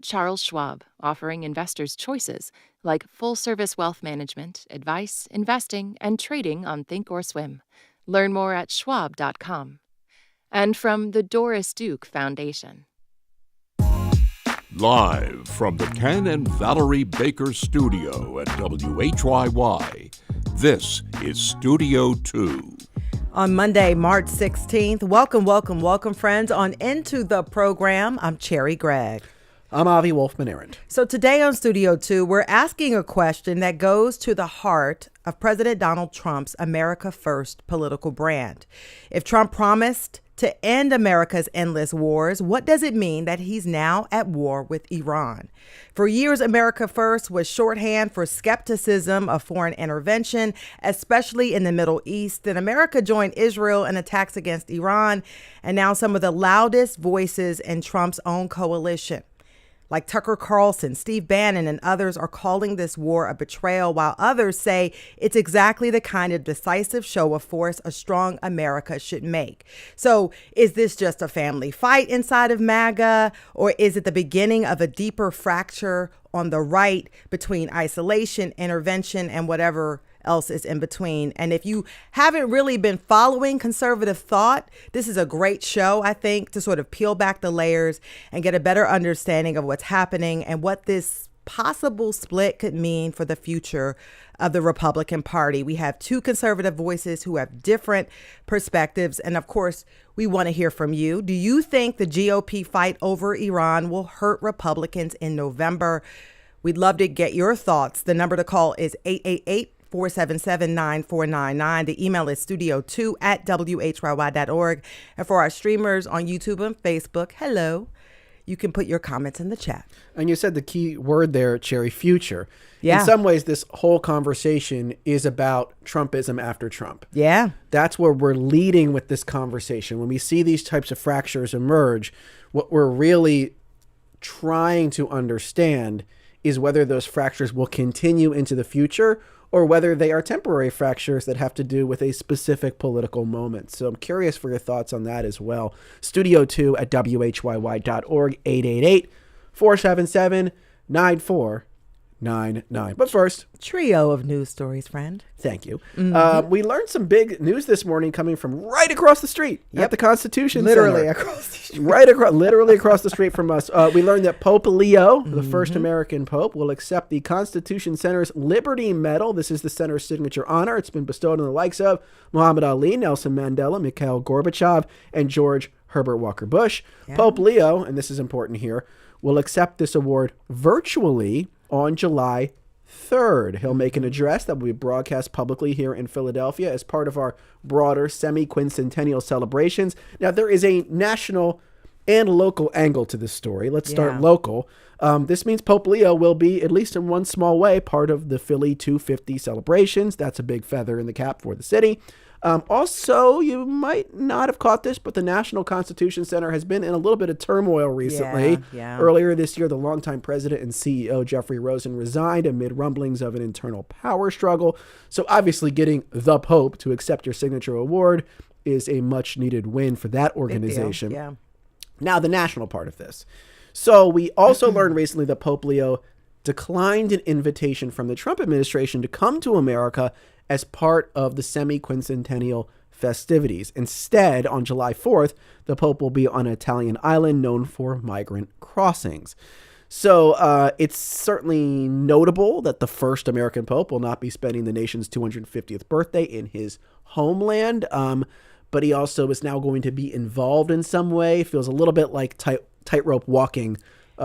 Charles Schwab, offering investors choices like full-service wealth management, advice, investing, and trading on Think or Swim. Learn more at schwab.com. And from the Doris Duke Foundation. Live from the Ken and Valerie Baker studio at WHYY, this is Studio 2. On Monday, March 16th, welcome, friends, on Into the Program. I'm Cherry Gregg. I'm Avi Wolfman-Arent. So today on Studio 2, we're asking a question that goes to the heart of President Donald Trump's America First political brand. If Trump promised to end America's endless wars, what does it mean that he's now at war with Iran? For years, America First was shorthand for skepticism of foreign intervention, especially in the Middle East. Then America joined Israel in attacks against Iran, and now some of the loudest voices in Trump's own coalition, like Tucker Carlson, Steve Bannon, and others, are calling this war a betrayal, while others say it's exactly the kind of decisive show of force a strong America should make. So is this just a family fight inside of MAGA, or is it the beginning of a deeper fracture on the right between isolation, intervention, and whatever else is in between? And if you haven't really been following conservative thought, this is a great show, I think, to sort of peel back the layers and get a better understanding of what's happening and what this possible split could mean for the future of the Republican Party. We have two conservative voices who have different perspectives. And of course, we want to hear from you. Do you think the GOP fight over Iran will hurt Republicans in November? We'd love to get your thoughts. The number to call is 888-477-9499. The email is studio2@whyy.org. And for our streamers on YouTube and Facebook, hello. You can put your comments in the chat. And you said the key word there, Cherry, future. Yeah. In some ways, this whole conversation is about Trumpism after Trump. Yeah. That's where we're leading with this conversation. When we see these types of fractures emerge, what we're really trying to understand is whether those fractures will continue into the future or whether they are temporary fractures that have to do with a specific political moment. So I'm curious for your thoughts on that as well. Studio2@whyy.org, 888-477-9499. But first, Trio of news stories, friend. thank you. We learned some big news this morning coming from right across the street at the Constitution Literally Center. across the street. Literally across the street from us. We learned that Pope Leo, the first American Pope, will accept the Constitution Center's Liberty Medal. This is the center's signature honor. It's been bestowed on the likes of Muhammad Ali, Nelson Mandela, Mikhail Gorbachev, and George Herbert Walker Bush. Yeah. Pope Leo, and this is important here, will accept this award virtually on July 3rd. He'll make an address that will be broadcast publicly here in Philadelphia as part of our broader semi-quincentennial celebrations. Now, there is a national and local angle to this story. Let's start local. This means Pope Leo will be, at least in one small way, part of the Philly 250 celebrations. That's a big feather in the cap for the city. Also, you might not have caught this, but the National Constitution Center has been in a little bit of turmoil recently. Yeah. Earlier this year, the longtime president and CEO, Jeffrey Rosen, resigned amid rumblings of an internal power struggle. So obviously getting the Pope to accept your signature award is a much needed win for that organization. Yeah. Now, the national part of this. So we also learned recently that Pope Leo declined an invitation from the Trump administration to come to America as part of the semi-quincentennial festivities. Instead, on July 4th, the Pope will be on an Italian island known for migrant crossings. So it's certainly notable that the first American Pope will not be spending the nation's 250th birthday in his homeland, but he also is now going to be involved in some way. Feels a little bit like tightrope walking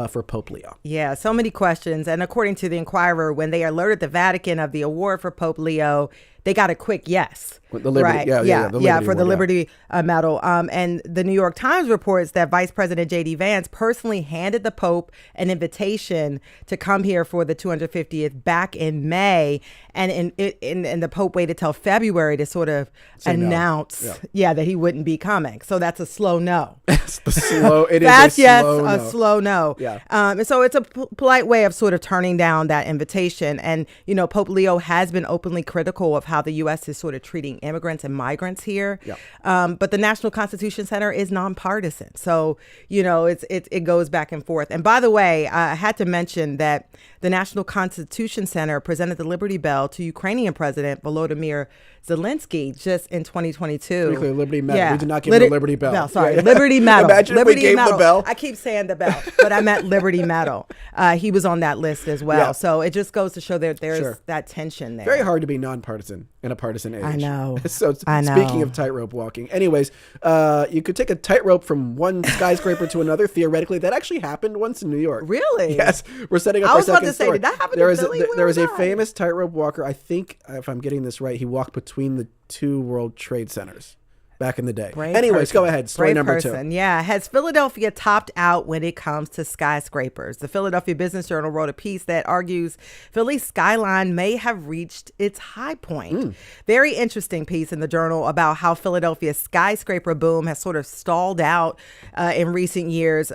for Pope Leo. Yeah, so many questions. And according to the Inquirer, when they alerted the Vatican of the award for Pope Leo, they got a quick yes. The Liberty, right. For the Liberty Medal. And the New York Times reports that Vice President J.D. Vance personally handed the Pope an invitation to come here for the 250th back in May. And the Pope waited till February to sort of announce, that he wouldn't be coming. So that's a slow no. That's the slow. It That's is a slow no. a slow no. Yeah. And so it's a polite way of sort of turning down that invitation. And, Pope Leo has been openly critical of how how the U.S. is sort of treating immigrants and migrants here. Yep. But the National Constitution Center is nonpartisan. So, it goes back and forth. And by the way, I had to mention that the National Constitution Center presented the Liberty Bell to Ukrainian President Volodymyr Zelensky just in 2022. Pretty clear, Liberty Medal. Yeah. We did not give him the Liberty Bell. Sorry, Liberty Medal. Imagine Liberty if we gave Medal. the bell. I keep saying the bell, but I meant Liberty Medal. He was on that list as well. Yeah. So it just goes to show that there's that tension there. Very hard to be nonpartisan in a partisan age. I know. So speaking of tightrope walking, anyways, you could take a tightrope from one skyscraper to another. Theoretically, that actually happened once in New York. Really? Yes. We're setting up I our was about second to say, story. did that happen in Philly? There was a famous tightrope walker. I think, if I'm getting this right, he walked between the two World Trade Centers back in the day. Anyways, go ahead. Story number 2. Yeah. Has Philadelphia topped out when it comes to skyscrapers? The Philadelphia Business Journal wrote a piece that argues Philly's skyline may have reached its high point. Very interesting piece in the Journal about how Philadelphia's skyscraper boom has sort of stalled out in recent years.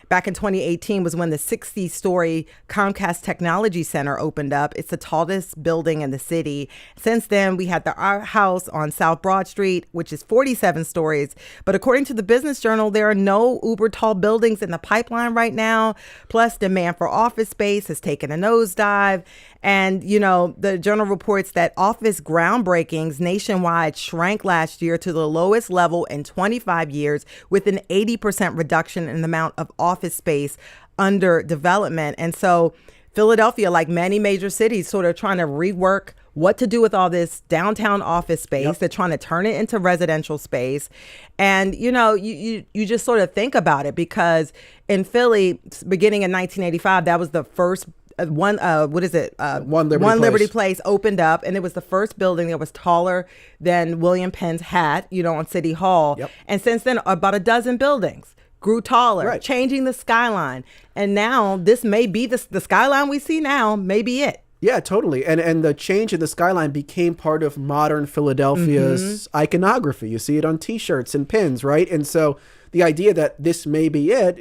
Back in 2018 was when the 60-story Comcast Technology Center opened up. It's the tallest building in the city. Since then, we had the Art House on South Broad Street, which is 47 stories. But according to the Business Journal, there are no uber tall buildings in the pipeline right now. Plus, demand for office space has taken a nosedive. And, the Journal reports that office groundbreakings nationwide shrank last year to the lowest level in 25 years, with an 80% reduction in the amount of office space under development. And so Philadelphia, like many major cities, sort of trying to rework what to do with all this downtown office space. Yep. They're trying to turn it into residential space. And, you just sort of think about it, because in Philly, beginning in 1985, that was the first One Liberty Place opened up, and it was the first building that was taller than William Penn's hat, on City Hall. Yep. And since then, about a dozen buildings grew taller, changing the skyline. And now this may be the skyline we see now, may be it. Yeah, totally. And the change in the skyline became part of modern Philadelphia's iconography. You see it on T-shirts and pins, right? And so the idea that this may be it,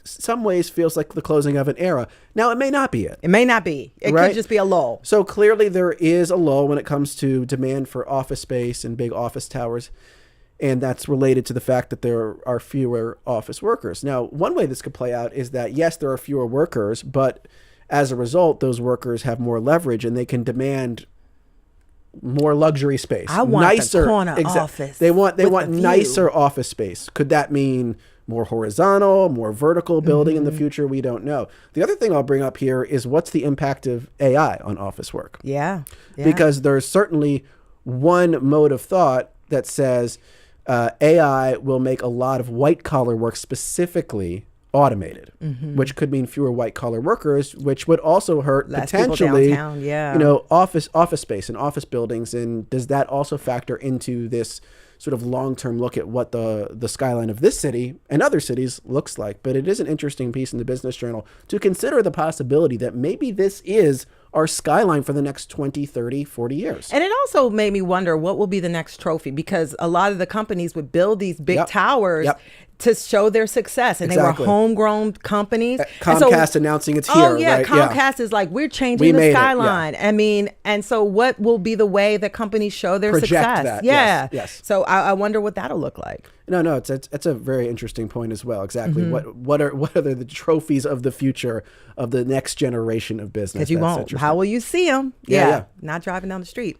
some ways feels like the closing of an era. Now, it may not be it. It may not be. It could just be a lull. So clearly there is a lull when it comes to demand for office space and big office towers. And that's related to the fact that there are fewer office workers. Now, one way this could play out is that, yes, there are fewer workers, but as a result, those workers have more leverage and they can demand more luxury space. I want the corner office. They want nicer office space. Could that mean more horizontal, more vertical building in the future? We don't know. The other thing I'll bring up here is, what's the impact of AI on office work? Yeah. Because there's certainly one mode of thought that says AI will make a lot of white collar work specifically automated, which could mean fewer white collar workers, which would also hurt less potentially, downtown, office space and office buildings. And does that also factor into this sort of long-term look at what the skyline of this city and other cities looks like? But it is an interesting piece in the Business Journal to consider the possibility that maybe this is our skyline for the next 20, 30, 40 years. And it also made me wonder what will be the next trophy, because a lot of the companies would build these big towers to show their success. And they were homegrown companies. Comcast announcing it's here. Oh, yeah. Right? Comcast is like, we're changing the skyline. I mean, and so what will be the way that companies show their success? That. Yeah. Yes. So I wonder what that'll look like. No, it's a very interesting point as well. Exactly. What are the trophies of the future of the next generation of business? Because you won't. How will you see them? Yeah. Not driving down the street.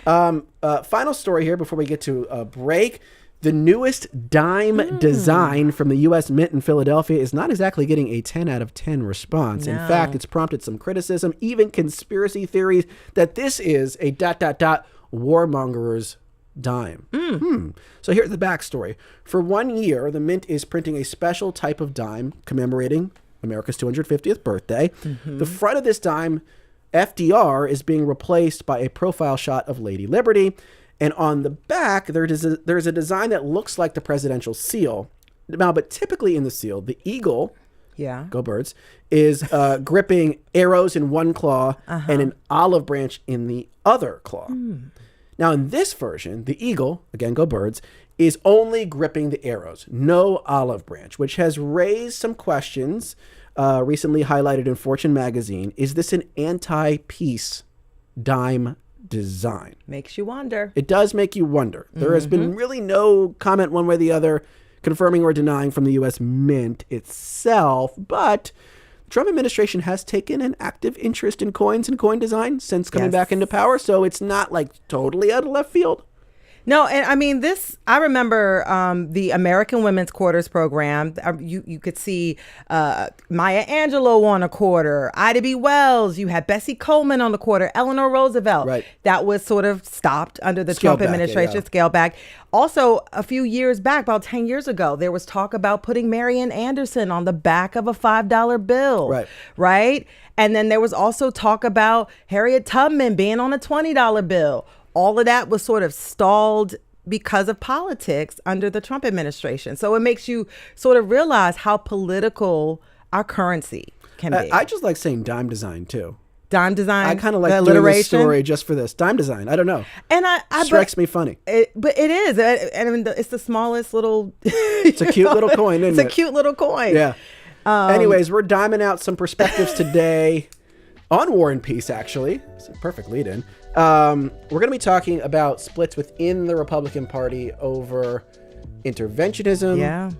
Final story here before we get to a break. The newest dime design from the U.S. Mint in Philadelphia is not exactly getting a 10 out of 10 response. No. In fact, it's prompted some criticism, even conspiracy theories, that this is a ... warmonger's dime. So here's the backstory. For 1 year, the Mint is printing a special type of dime commemorating America's 250th birthday. The front of this dime, FDR, is being replaced by a profile shot of Lady Liberty. And on the back, there's a design that looks like the presidential seal. Now, but typically in the seal, the eagle, go birds, is gripping arrows in one claw and an olive branch in the other claw. Now, in this version, the eagle, again, go birds, is only gripping the arrows, no olive branch, which has raised some questions recently highlighted in Fortune magazine. Is this an anti-peace dime design. Makes you wonder. It does make you wonder. There has been really no comment one way or the other confirming or denying from the U.S. Mint itself, but the Trump administration has taken an active interest in coins and coin design since coming back into power, so it's not like totally out of left field. No, and I mean, I remember the American Women's Quarters program. You could see Maya Angelou on a quarter, Ida B. Wells. You had Bessie Coleman on the quarter, Eleanor Roosevelt. Right. That was sort of stopped under the Trump administration, scaled back. Also, a few years back, about 10 years ago, there was talk about putting Marian Anderson on the back of a $5 bill. Right? And then there was also talk about Harriet Tubman being on a $20 bill. All of that was sort of stalled because of politics under the Trump administration. So it makes you sort of realize how political our currency can be. I just like saying dime design, too. Dime design? I kind of like doing this story just for this. Dime design. I don't know. And strikes me funny. But it is. And I mean, it's the smallest little... It's a cute little coin, isn't it? It's a cute little coin. Yeah. Anyways, we're diming out some perspectives today on War and Peace, actually. It's a perfect lead-in. We're going to be talking about splits within the Republican Party over interventionism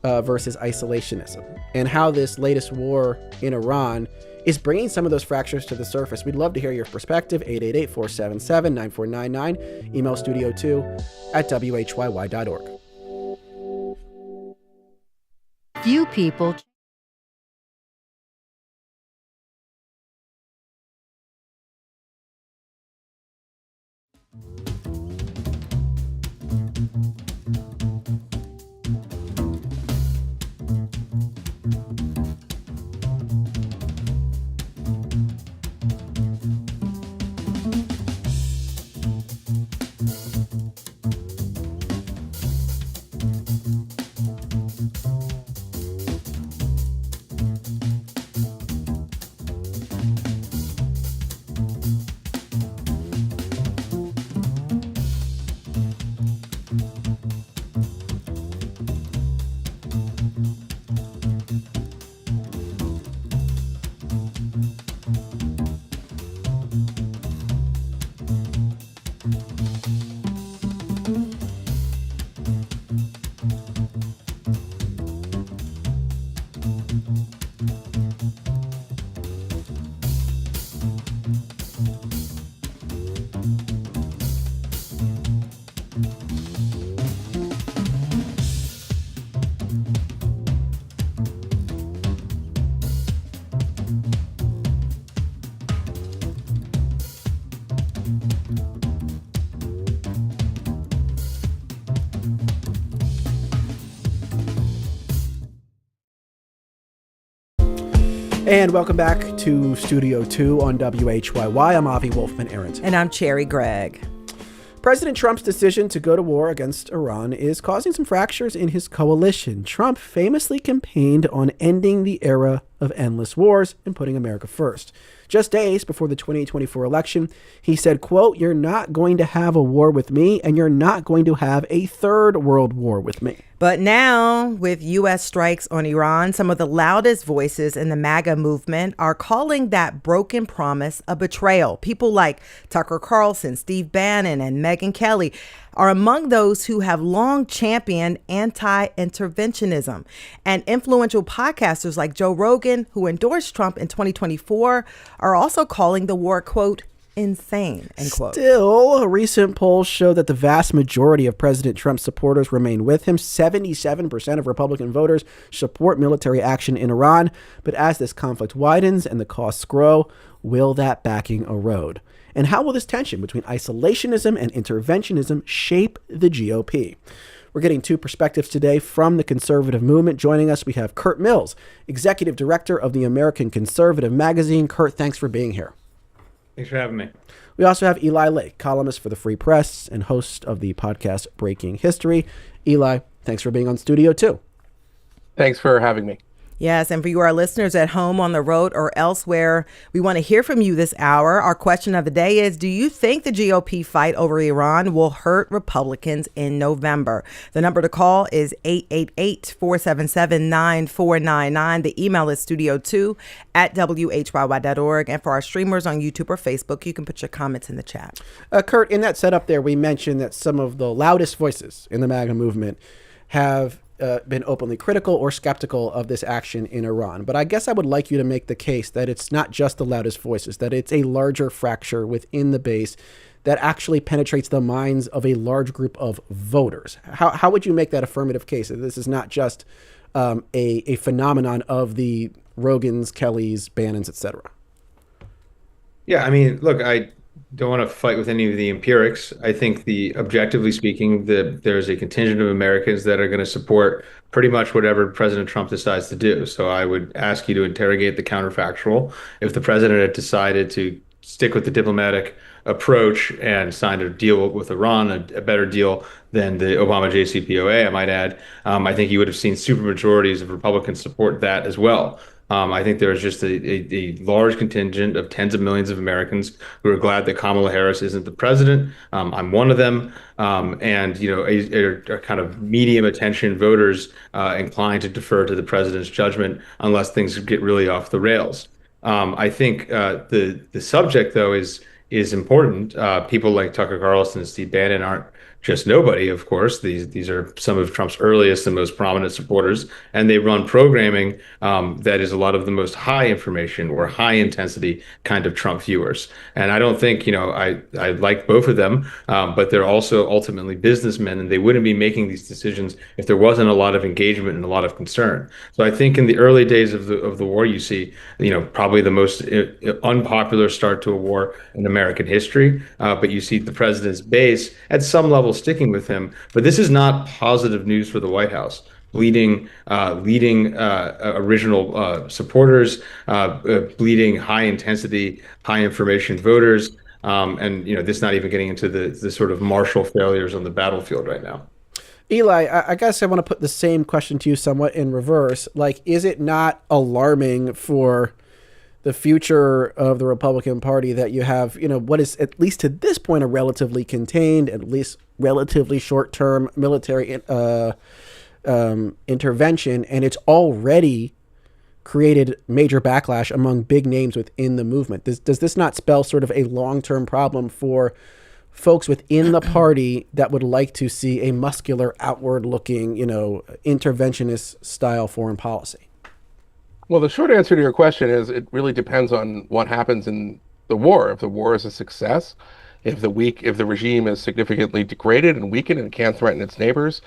versus isolationism, and how this latest war in Iran is bringing some of those fractures to the surface. We'd love to hear your perspective. 888-477-9499. Email studio2@whyy.org. Few people. And welcome back to Studio 2 on WHYY. I'm Avi Wolfman-Arent. And I'm Cherry Gregg. President Trump's decision to go to war against Iran is causing some fractures in his coalition. Trump famously campaigned on ending the era of endless wars and putting America first. Just days before the 2024 election, he said, quote, "You're not going to have a war with me, and you're not going to have a third world war with me." But now, with U.S. strikes on Iran, some of the loudest voices in the MAGA movement are calling that broken promise a betrayal. People like Tucker Carlson, Steve Bannon, and Megyn Kelly are among those who have long championed anti-interventionism. And influential podcasters like Joe Rogan, who endorsed Trump in 2024, are also calling the war, quote, insane, end quote. Still, recent polls show that the vast majority of President Trump's supporters remain with him. 77% of Republican voters support military action in Iran. But as this conflict widens and the costs grow, will that backing erode? And how will this tension between isolationism and interventionism shape the GOP? We're getting two perspectives today from the conservative movement. Joining us, we have Kurt Mills, executive director of the American Conservative magazine. Kurt, thanks for being here. Thanks for having me. We also have Eli Lake, columnist for the Free Press and host of the podcast Breaking History. Eli, thanks for being on Studio 2. Thanks for having me. Yes, and for you, our listeners at home, on the road, or elsewhere, we want to hear from you this hour. Our question of the day is, do you think the GOP fight over Iran will hurt Republicans in November? The number to call is 888-477-9499. The email is studio2@whyy.org. And for our streamers on YouTube or Facebook, you can put your comments in the chat. Kurt, in that setup there, we mentioned that some of the loudest voices in the MAGA movement have been openly critical or skeptical of this action in Iran. But I guess I would like you to make the case that it's not just the loudest voices, that it's a larger fracture within the base that actually penetrates the minds of a large group of voters. How would you make that affirmative case? That this is not just a phenomenon of the Rogans, Kellys, Bannons, etc. Yeah, I mean, look, I don't want to fight with any of the empirics. I think objectively speaking, there's a contingent of Americans that are going to support pretty much whatever President Trump decides to do. So I would ask you to interrogate the counterfactual. If the president had decided to stick with the diplomatic approach and signed a deal with Iran, a better deal than the Obama JCPOA, I might add, I think you would have seen supermajorities of Republicans support that as well. I think there's just a large contingent of tens of millions of Americans who are glad that Kamala Harris isn't the president. I'm one of them. And, are kind of medium attention voters inclined to defer to the president's judgment unless things get really off the rails. I think the subject, though, is important. People like Tucker Carlson and Steve Bannon aren't just nobody, of course. These are some of Trump's earliest and most prominent supporters, and they run programming that is a lot of the most high information or high intensity kind of Trump viewers. And I don't think, I like both of them, but they're also ultimately businessmen, and they wouldn't be making these decisions if there wasn't a lot of engagement and a lot of concern. So I think in the early days of the war, you see, probably the most unpopular start to a war in American history, but you see the president's base at some level sticking with him. But this is not positive news for the White House. Leading original supporters, bleeding high intensity, high information voters, and this not even getting into the sort of martial failures on the battlefield right now. Eli, I guess I want to put the same question to you somewhat in reverse. Like, is it not alarming for the future of the Republican Party that you have, what is, at least to this point, a relatively contained, at least relatively short-term military intervention, and it's already created major backlash among big names within the movement? Does this not spell sort of a long-term problem for folks within the party that would like to see a muscular, outward-looking, interventionist style foreign policy? Well, the short answer to your question is it really depends on what happens in the war. If the war is a success, if the regime is significantly degraded and weakened and can't threaten its neighbors,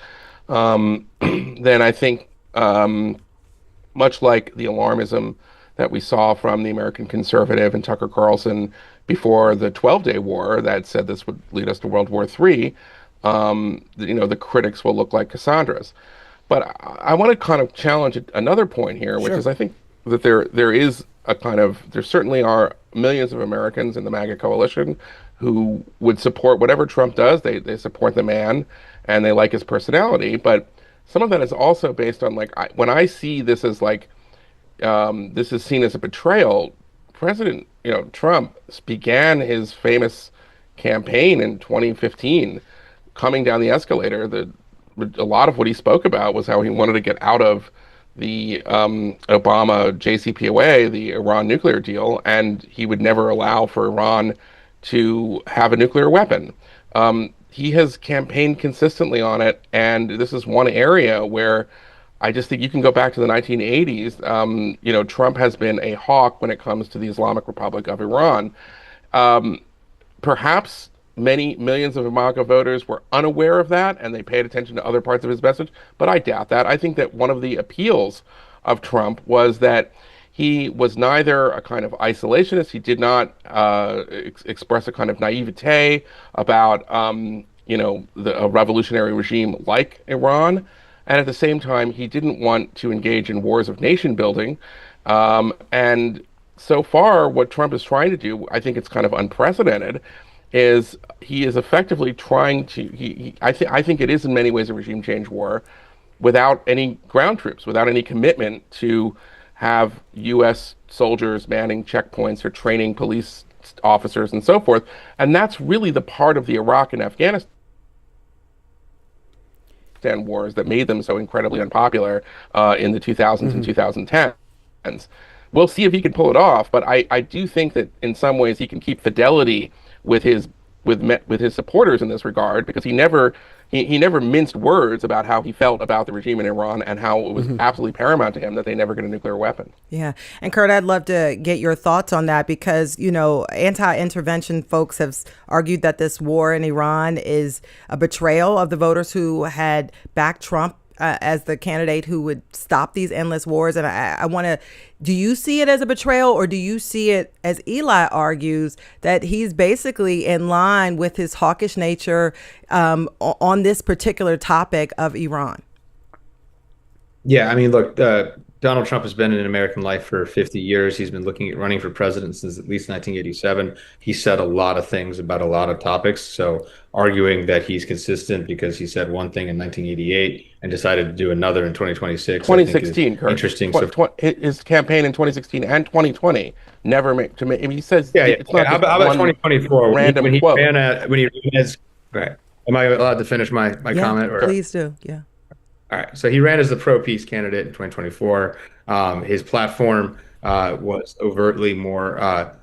then I think, much like the alarmism that we saw from the American conservative and Tucker Carlson before the 12-day war that said this would lead us to World War III, the critics will look like Cassandras. But I want to kind of challenge another point here, which is I think that there certainly are millions of Americans in the MAGA coalition who would support whatever Trump does. They support the man and they like his personality. But some of that is also based on, when I see this as this is seen as a betrayal. President Trump began his famous campaign in 2015, coming down the escalator. A lot of what he spoke about was how he wanted to get out of the Obama JCPOA, the Iran nuclear deal, and he would never allow for Iran to have a nuclear weapon. He has campaigned consistently on it, and this is one area where I just think you can go back to the 1980s. Trump has been a hawk when it comes to the Islamic Republic of Iran. Perhaps many millions of MAGA voters were unaware of that and they paid attention to other parts of his message, but I doubt that. I think that one of the appeals of Trump was that he was neither a kind of isolationist. He did not express a kind of naivete about, a revolutionary regime like Iran. And at the same time, he didn't want to engage in wars of nation building. And so far, what Trump is trying to do, I think it's kind of unprecedented, is he is effectively trying to, I think it is in many ways a regime change war. without any ground troops, without any commitment to have U.S. soldiers manning checkpoints or training police officers and so forth. And that's really the part of the Iraq and Afghanistan wars that made them so incredibly unpopular in the 2000s and 2010s. We'll see if he can pull it off, but I do think that in some ways he can keep fidelity with his supporters in this regard, because he never minced words about how he felt about the regime in Iran and how it was absolutely paramount to him that they never get a nuclear weapon. Yeah. And Kurt, I'd love to get your thoughts on that, because, anti-intervention folks have argued that this war in Iran is a betrayal of the voters who had backed Trump as the candidate who would stop these endless wars. And I want to, do you see it as a betrayal, or do you see it, as Eli argues, that he's basically in line with his hawkish nature on this particular topic of Iran? Yeah, I mean, look, Donald Trump has been in American life for 50 years. He's been looking at running for president since at least 1987. He said a lot of things about a lot of topics. So arguing that he's consistent because he said one thing in 1988 and decided to do another in 2026. 2016, Kurt. Interesting. His campaign in 2016 and 2020 never made to me. I mean, he says it's not how about 2024 random when he quote. ran as right? Am I allowed to finish my comment? Or? Please do. Yeah. All right. So he ran as the pro-peace candidate in 2024. His platform was overtly more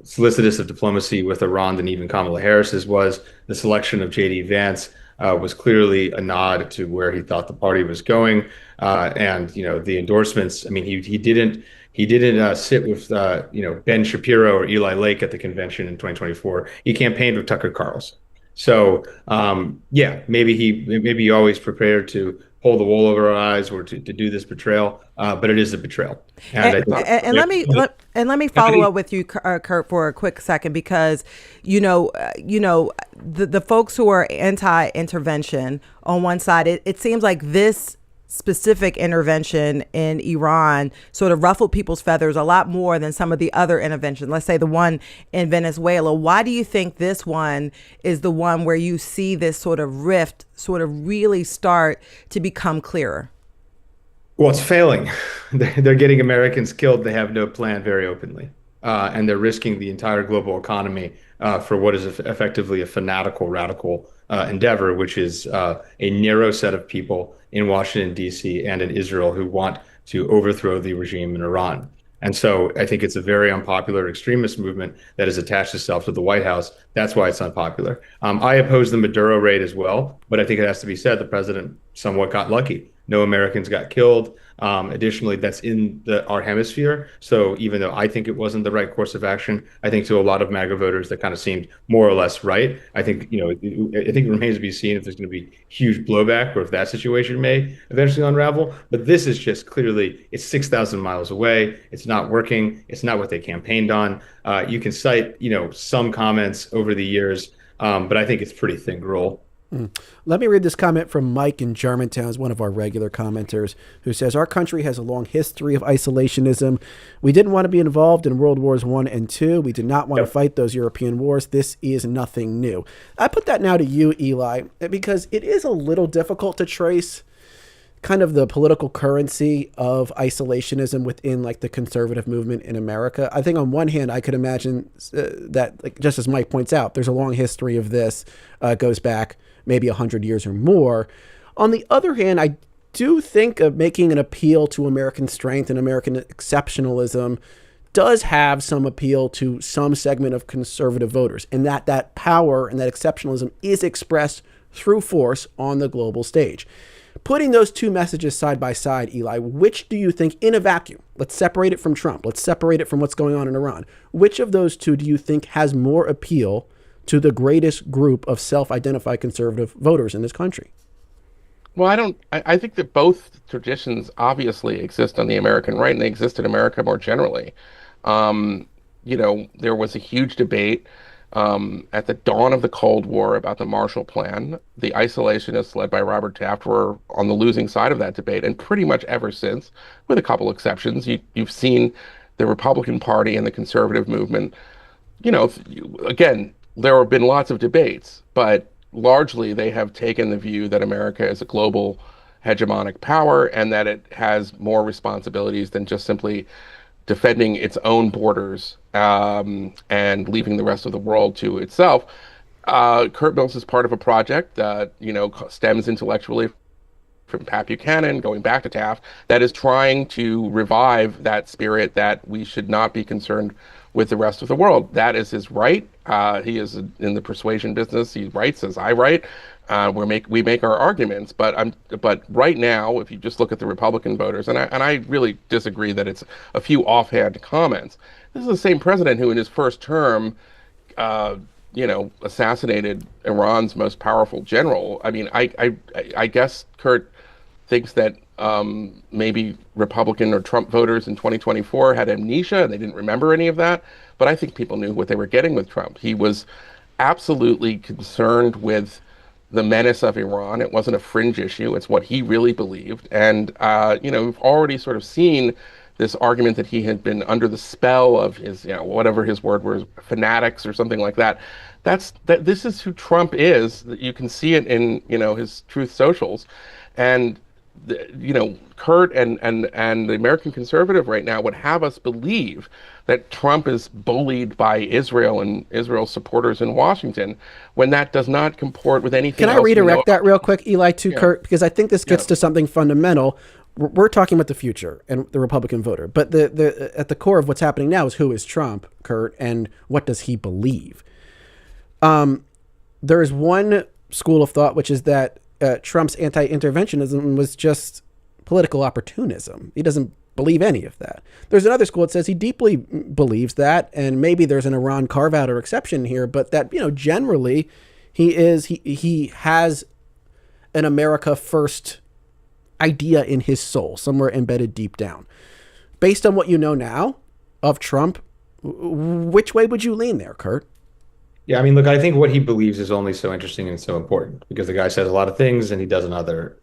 solicitous of diplomacy with Iran than even Kamala Harris's was. The selection of J.D. Vance was clearly a nod to where he thought the party was going. And, the endorsements, I mean, he didn't sit with, Ben Shapiro or Eli Lake at the convention in 2024. He campaigned with Tucker Carlson. So, maybe he always prepared to pull the wool over our eyes or to do this betrayal, but it is a betrayal. And let me follow up with you, Kurt, for a quick second, because the folks who are anti-intervention on one side, it seems like this specific intervention in Iran sort of ruffled people's feathers a lot more than some of the other interventions. Let's say the one in Venezuela. Why do you think this one is the one where you see this sort of rift sort of really start to become clearer? Well, it's failing. They're getting Americans killed. They have no plan very openly. And they're risking the entire global economy for what is effectively a fanatical, radical endeavor, which is a narrow set of people in Washington, D.C. and in Israel who want to overthrow the regime in Iran. And so I think it's a very unpopular extremist movement that has attached itself to the White House. That's why it's unpopular. I oppose the Maduro raid as well, but I think it has to be said the president somewhat got lucky. No Americans got killed. Additionally, that's in our hemisphere. So even though I think it wasn't the right course of action, I think to a lot of MAGA voters that kind of seemed more or less right. I think I think it remains to be seen if there's going to be huge blowback or if that situation may eventually unravel. But this is just clearly, it's 6,000 miles away. It's not working. It's not what they campaigned on. You can cite some comments over the years, but I think it's pretty thin gruel. Let me read this comment from Mike in Germantown, is one of our regular commenters, who says, our country has a long history of isolationism. We didn't want to be involved in World Wars I and II. We did not want to fight those European wars. This is nothing new. I put that now to you, Eli, because it is a little difficult to trace kind of the political currency of isolationism within like the conservative movement in America. I think on one hand, I could imagine that, like, just as Mike points out, there's a long history of this, goes back maybe 100 years or more. On the other hand, I do think of making an appeal to American strength and American exceptionalism does have some appeal to some segment of conservative voters, and that power and that exceptionalism is expressed through force on the global stage. Putting those two messages side by side, Eli, which do you think, in a vacuum, let's separate it from Trump, let's separate it from what's going on in Iran, which of those two do you think has more appeal to the greatest group of self-identified conservative voters in this country? Well, I think that both traditions obviously exist on the American right, and they exist in America more generally. There was a huge debate at the dawn of the Cold War about the Marshall Plan. The isolationists led by Robert Taft were on the losing side of that debate, and pretty much ever since, with a couple exceptions, you've seen the Republican Party and the conservative movement. Again, there have been lots of debates, but largely they have taken the view that America is a global hegemonic power, and that it has more responsibilities than just simply defending its own borders and leaving the rest of the world to itself. Kurt Mills is part of a project that stems intellectually from Pat Buchanan, going back to Taft, that is trying to revive that spirit that we should not be concerned with the rest of the world. That is his right. He is in the persuasion business. He writes as I write. We make our arguments, but right now, if you just look at the Republican voters, and I really disagree that it's a few offhand comments. This is the same president who, in his first term, assassinated Iran's most powerful general. I mean, I guess Kurt thinks that maybe Republican or Trump voters in 2024 had amnesia and they didn't remember any of that. But I think people knew what they were getting with Trump. He was absolutely concerned with the menace of Iran. It wasn't a fringe issue. It's what he really believed. And, we've already sort of seen this argument that he had been under the spell of his, whatever his word was, fanatics or something like that. This is who Trump is. You can see it in, his Truth Socials. And Kurt and the American conservative right now would have us believe that Trump is bullied by Israel and Israel's supporters in Washington, when that does not comport with anything. Can I redirect that real quick, Eli, to Kurt? Because I think this gets to something fundamental. We're talking about the future and the Republican voter, but the at the core of what's happening now is who is Trump, Kurt, and what does he believe? There is one school of thought, which is that Trump's anti-interventionism was just political opportunism. He doesn't believe any of that. There's another school that says he deeply believes that, and maybe there's an Iran carve-out or exception here, but that, generally he has an America first idea in his soul, somewhere embedded deep down. Based on what you know now of Trump, which way would you lean there, Kurt? Yeah, I mean, look, I think what he believes is only so interesting and so important because the guy says a lot of things and he does another.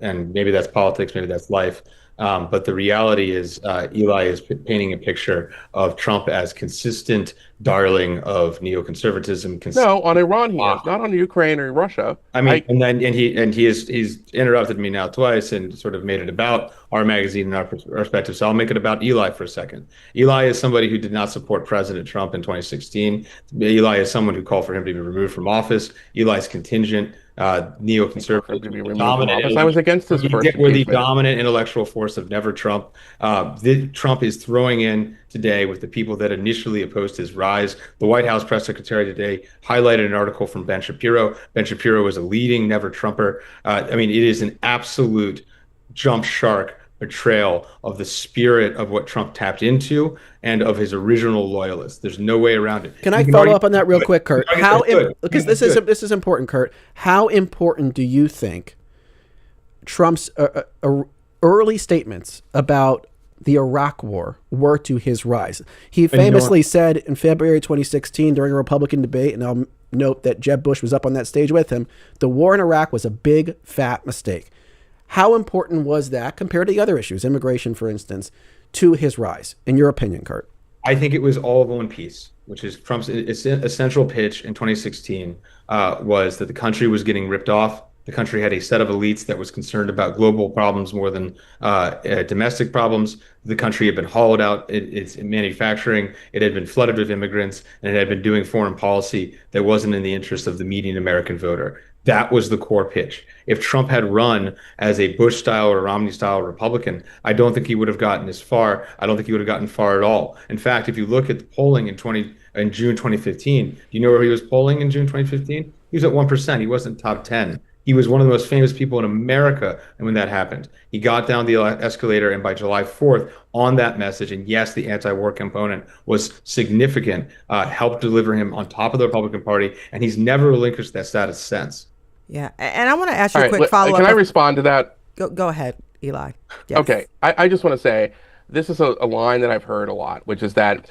And maybe that's politics, maybe that's life. But the reality is Eli is painting a picture of Trump as consistent darling of neoconservatism. No, on Iran he is, not on Ukraine or Russia. I mean, he's interrupted me now twice and sort of made it about our magazine and our perspective. So I'll make it about Eli for a second. Eli is somebody who did not support President Trump in 2016. Eli is someone who called for him to be removed from office. Eli's contingent. Neoconservative, dominant. I was against this. We're the dominant intellectual force of Never Trump. Trump is throwing in today with the people that initially opposed his rise. The White House press secretary today highlighted an article from Ben Shapiro. Ben Shapiro was a leading Never Trumper. I mean, it is an absolute jump shark betrayal of the spirit of what Trump tapped into and of his original loyalists. There's no way around it. Can I follow up on that real quick, Kurt? Because this is important, Kurt. How important do you think Trump's early statements about the Iraq War were to his rise? He famously said in February 2016 during a Republican debate, and I'll note that Jeb Bush was up on that stage with him, the war in Iraq was a big, fat mistake. How important was that compared to the other issues, immigration, for instance, to his rise, in your opinion, Kurt? I think it was all of one piece, which is Trump's essential pitch in 2016 was that the country was getting ripped off. The country had a set of elites that was concerned about global problems more than domestic problems. The country had been hollowed out its manufacturing. It had been flooded with immigrants, and it had been doing foreign policy that wasn't in the interest of the median American voter. That was the core pitch. If Trump had run as a Bush-style or Romney-style Republican, I don't think he would have gotten as far. I don't think he would have gotten far at all. In fact, if you look at the polling in June 2015, do you know where he was polling in June 2015? He was at 1%. He wasn't top 10. He was one of the most famous people in America. And when that happened, he got down the escalator. And by July 4th, on that message, and yes, the anti-war component was significant, helped deliver him on top of the Republican Party. And he's never relinquished that status since. Yeah. And I want to ask you a quick follow-up. Can I respond to that? Go ahead, Eli. Yes. Okay. I just want to say, this is a line that I've heard a lot, which is that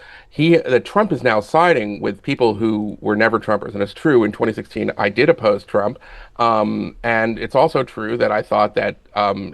Trump is now siding with people who were never Trumpers. And it's true, in 2016, I did oppose Trump. And it's also true that I thought that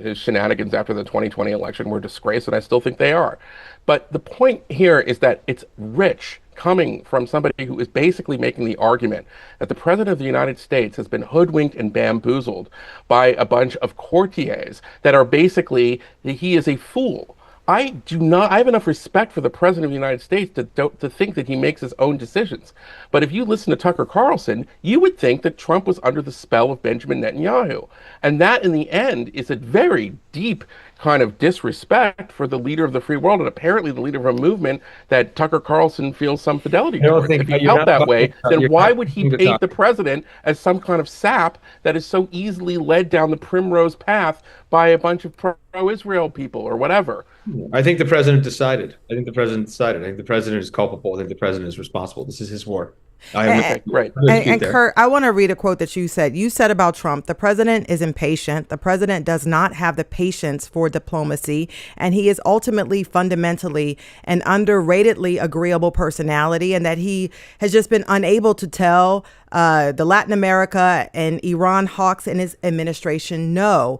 his shenanigans after the 2020 election were disgrace, and I still think they are. But the point here is that it's rich coming from somebody who is basically making the argument that the president of the United States has been hoodwinked and bamboozled by a bunch of courtiers that are basically, he is a fool. I have enough respect for the president of the United States to think that he makes his own decisions. But if you listen to Tucker Carlson, you would think that Trump was under the spell of Benjamin Netanyahu. And that, in the end, is a very deep kind of disrespect for the leader of the free world and apparently the leader of a movement that Tucker Carlson feels some fidelity towards. If he felt that way, then why would he paint the president as some kind of sap that is so easily led down the primrose path by a bunch of pro-Israel people or whatever? I think the president decided. I think the president is culpable. I think the president is responsible. This is his war. Right. And Kurt, I want to read a quote that you said. You said about Trump, the president is impatient. The president does not have the patience for diplomacy, and he is ultimately, fundamentally, an underratedly agreeable personality, and that he has just been unable to tell the Latin America and Iran hawks in his administration no.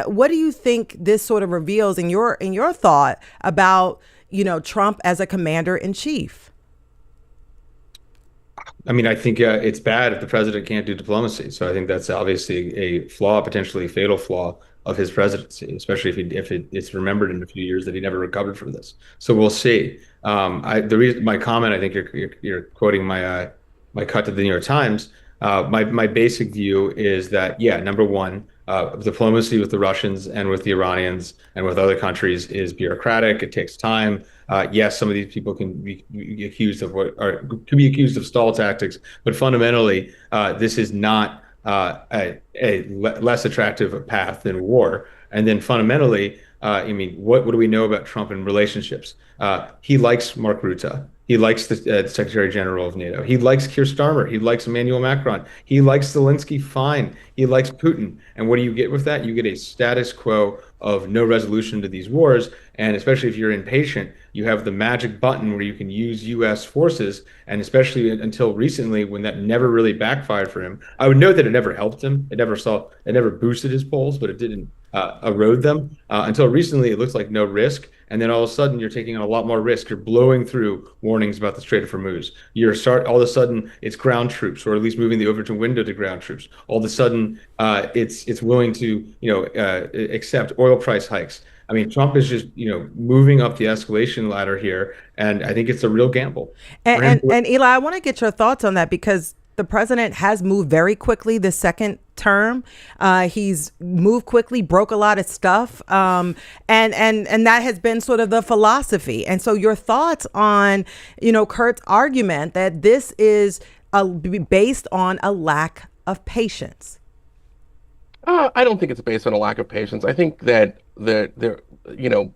What do you think this sort of reveals in your thought about, Trump as a commander in chief? I mean, I think it's bad if the president can't do diplomacy. So I think that's obviously a flaw, potentially a fatal flaw of his presidency, especially if it's remembered in a few years that he never recovered from this. So we'll see. My comment, I think you're quoting my cut to the New York Times. My basic view is that, number one, diplomacy with the Russians and with the Iranians and with other countries is bureaucratic. It takes time. Yes, some of these people can be accused of stall tactics, but fundamentally, this is not a less attractive path than war. And then fundamentally, what do we know about Trump in relationships? He likes Mark Rutte. He likes the Secretary General of NATO. He likes Keir Starmer. He likes Emmanuel Macron. He likes Zelensky. Fine. He likes Putin. And what do you get with that? You get a status quo of no resolution to these wars. And especially if you're impatient, you have the magic button where you can use U.S. forces. And especially until recently, when that never really backfired for him. I would note that it never helped him. It never boosted his polls, but it didn't erode them. Until recently, it looks like no risk. And then all of a sudden, you're taking on a lot more risk. You're blowing through warnings about the Strait of Hormuz. All of a sudden, it's ground troops, or at least moving the Overton window to ground troops. All of a sudden, it's willing to accept oil price hikes. I mean, Trump is just moving up the escalation ladder here, and I think it's a real gamble. And Eli, I want to get your thoughts on that, because the president has moved very quickly this second term. He's moved quickly, broke a lot of stuff. And that has been sort of the philosophy. And so your thoughts on, Kurt's argument that this is based on a lack of patience. I don't think it's based on a lack of patience. I think that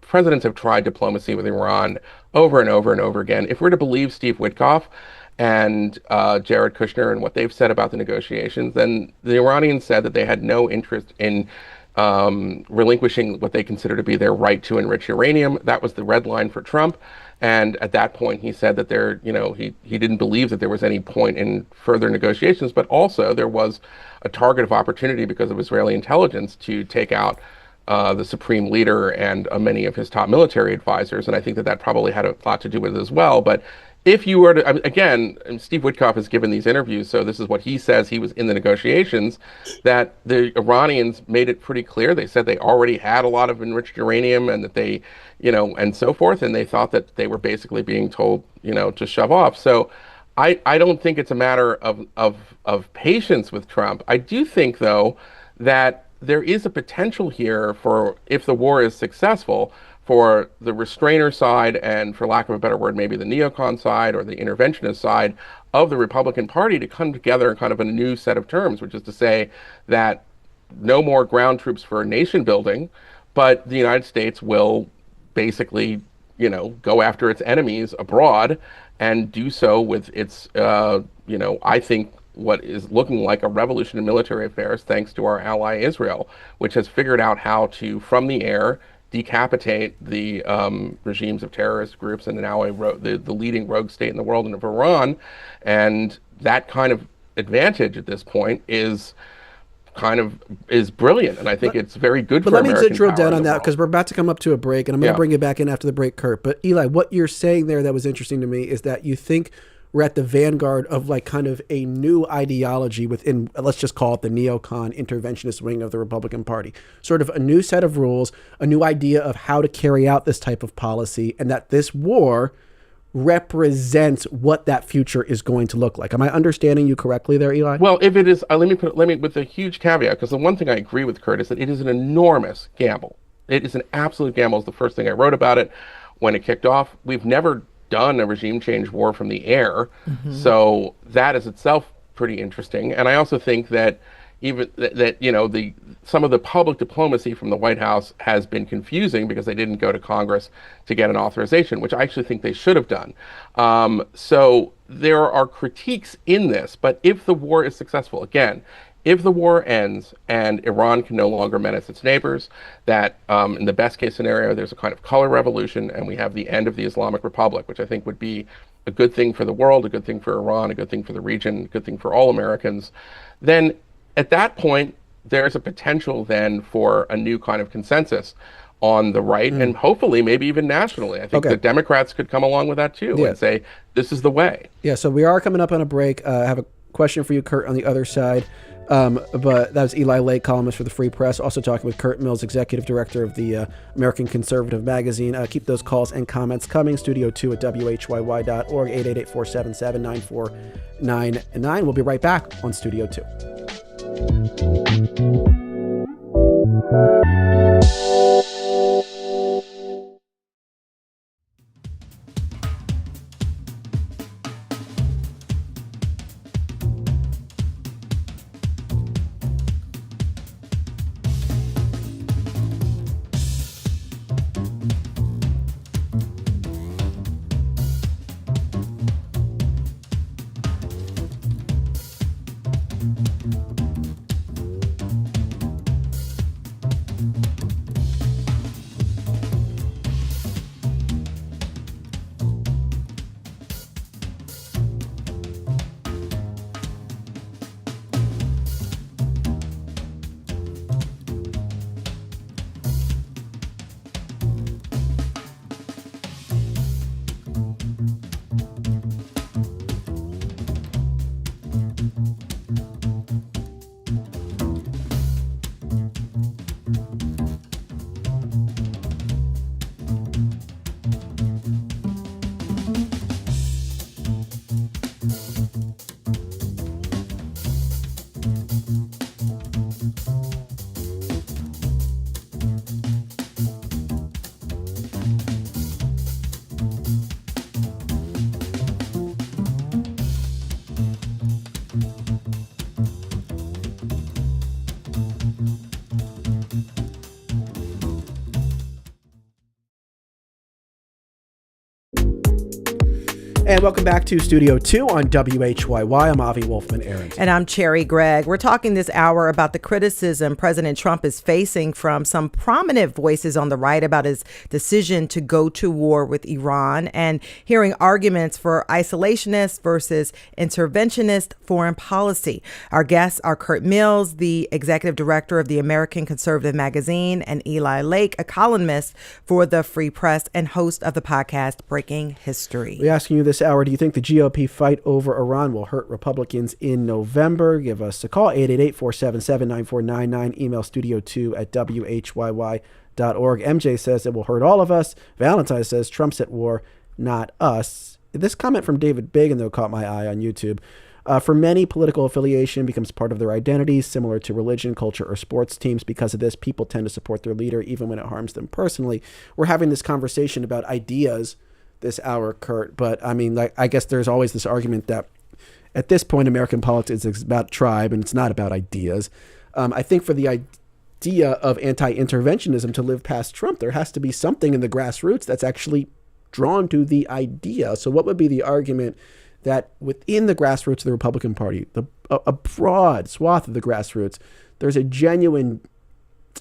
presidents have tried diplomacy with Iran over and over and over again. If we're to believe Steve Witkoff and Jared Kushner and what they've said about the negotiations, then the Iranians said that they had no interest in relinquishing what they consider to be their right to enrich uranium. That was the red line for Trump. And at that point, he said that he didn't believe that there was any point in further negotiations, but also there was a target of opportunity because of Israeli intelligence to take out the supreme leader and many of his top military advisors. And I think that probably had a lot to do with it as well. But if you were to, again, Steve Witkoff has given these interviews, so this is what he says. He was in the negotiations, that the Iranians made it pretty clear. They said they already had a lot of enriched uranium and that they, and so forth. And they thought that they were basically being told, to shove off. So I don't think it's a matter of patience with Trump. I do think, though, that there is a potential here for, if the war is successful, for the restrainer side and, for lack of a better word, maybe the neocon side or the interventionist side of the Republican Party to come together in kind of a new set of terms, which is to say that no more ground troops for nation building, but the United States will basically, go after its enemies abroad and do so with its, I think, what is looking like a revolution in military affairs, thanks to our ally Israel, which has figured out how to, from the air, decapitate the regimes of terrorist groups and now the leading rogue state in the world, of Iran. And that kind of advantage at this point is kind of is brilliant, and I think it's very good for But let me American drill power down in on the that world. because we're about to come up to a break, and I'm going to bring you back in after the break, Kurt. But Eli, what you're saying there that was interesting to me is that you think we're at the vanguard of like kind of a new ideology within, let's just call it the neocon interventionist wing of the Republican Party, sort of a new set of rules, a new idea of how to carry out this type of policy, and that this war represents what that future is going to look like. Am I understanding you correctly there, Eli? Well, if it is, let me with a huge caveat, because the one thing I agree with Kurt is that it is an enormous gamble. It is an absolute gamble. It's the first thing I wrote about it when it kicked off. We've never done a regime change war from the air, so that is itself pretty interesting. And I also think that even that some of the public diplomacy from the White House has been confusing because they didn't go to Congress to get an authorization, which I actually think they should have done. So there are critiques in this, but if the war is successful, again, if the war ends and Iran can no longer menace its neighbors, that in the best case scenario, there's a kind of color revolution and we have the end of the Islamic Republic, which I think would be a good thing for the world, a good thing for Iran, a good thing for the region, a good thing for all Americans, then at that point, there's a potential then for a new kind of consensus on the right and hopefully maybe even nationally. I think the Democrats could come along with that too and say, this is the way. Yeah, so we are coming up on a break. I have a question for you, Kurt, on the other side. But that was Eli Lake, columnist for the Free Press, also talking with Kurt Mills, executive director of the American Conservative magazine. Keep those calls and comments coming. Studio 2 at WHYY.org, 888-477-9499. We'll be right back on Studio 2. And welcome back to Studio 2 on WHYY. I'm Avi Wolfman-Arent. And I'm Cherry Gregg. We're talking this hour about the criticism President Trump is facing from some prominent voices on the right about his decision to go to war with Iran, and hearing arguments for isolationist versus interventionist foreign policy. Our guests are Kurt Mills, the executive director of the American Conservative magazine, and Eli Lake, a columnist for the Free Press and host of the podcast Breaking History. We're asking you this hour, do you think the GOP fight over Iran will hurt Republicans in November? Give us a call, 888-477-9499. Email studio2 at WHYY.org. MJ says it will hurt all of us. Valentine says Trump's at war, not us. This comment from David Bagan, though, caught my eye on YouTube. For many, political affiliation becomes part of their identity, similar to religion, culture, or sports teams. Because of this, people tend to support their leader even when it harms them personally. We're having this conversation about ideas this hour, Kurt, but I mean, like, I guess there's always this argument that at this point, American politics is about tribe and it's not about ideas. I think for the idea of anti-interventionism to live past Trump, there has to be something in the grassroots that's actually drawn to the idea. So what would be the argument that within the grassroots of the Republican Party, a broad swath of the grassroots, there's a genuine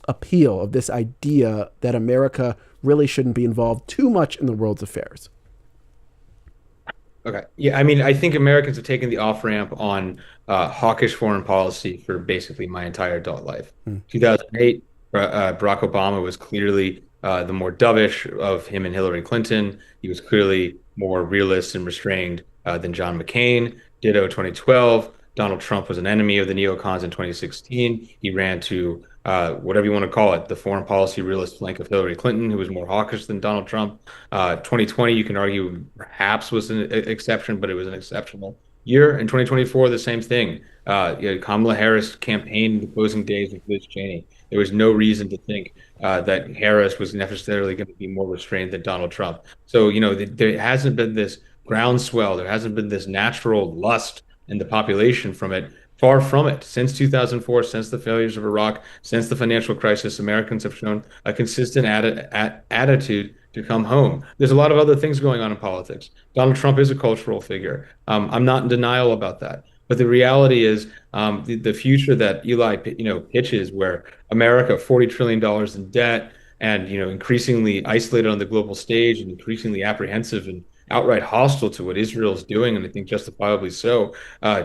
appeal of this idea that America really shouldn't be involved too much in the world's affairs? Okay. Yeah, I mean, I think Americans have taken the off-ramp on hawkish foreign policy for basically my entire adult life. 2008, Barack Obama was clearly the more dovish of him and Hillary Clinton. He was clearly more realist and restrained than John McCain. Ditto 2012. Donald Trump was an enemy of the neocons in 2016. He ran to whatever you want to call it, the foreign policy realist flank of Hillary Clinton, who was more hawkish than Donald Trump. 2020, you can argue perhaps was an exception, but it was an exceptional year. In 2024, the same thing. Kamala Harris campaigned the closing days of Liz Cheney. There was no reason to think that Harris was necessarily going to be more restrained than Donald Trump. So, there hasn't been this groundswell. There hasn't been this natural lust in the population from it. Far from it. Since 2004, since the failures of Iraq, since the financial crisis, Americans have shown a consistent attitude to come home. There's a lot of other things going on in politics. Donald Trump is a cultural figure. I'm not in denial about that. But the reality is the future that Eli, pitches, where America, $40 trillion in debt and, increasingly isolated on the global stage and increasingly apprehensive and outright hostile to what Israel's doing, and I think justifiably so,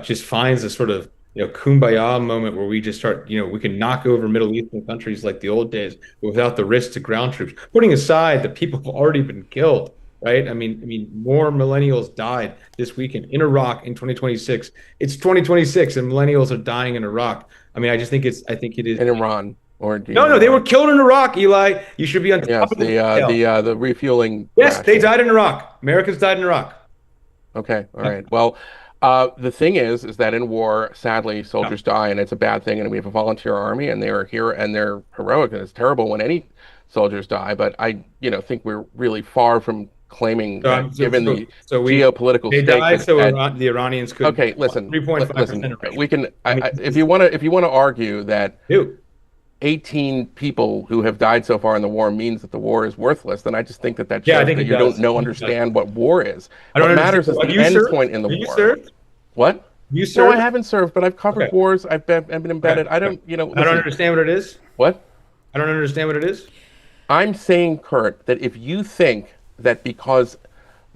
just finds a sort of kumbaya moment where we just start, we can knock over Middle Eastern countries like the old days, but without the risk to ground troops. Putting aside that people have already been killed, right? I mean, more millennials died this weekend in Iraq in 2026. It's 2026, and millennials are dying in Iraq. I mean, I think it is in Iran. No, they were killed in Iraq, Eli. You should be on top of the refueling. Yes, crash. they died in Iraq. Americans died in Iraq. Okay, all right. Well, the thing is that in war, sadly, soldiers die, and it's a bad thing. And we have a volunteer army, and they are here, and they're heroic, and it's terrible when any soldiers die. But I, think we're really far from claiming that, given the geopolitical they stakes. died, so the Iranians could. Okay, listen. 3.5%. We can. If you want to argue that 18 people who have died so far in the war means that the war is worthless, then I just think that shows that you don't understand what war is. What matters is the end point in the war. You served? What? You served? No, I haven't served, but I've covered wars. I've been embedded. I don't, I don't understand what it is. What? I don't understand what it is. I'm saying, Kurt, that if you think that because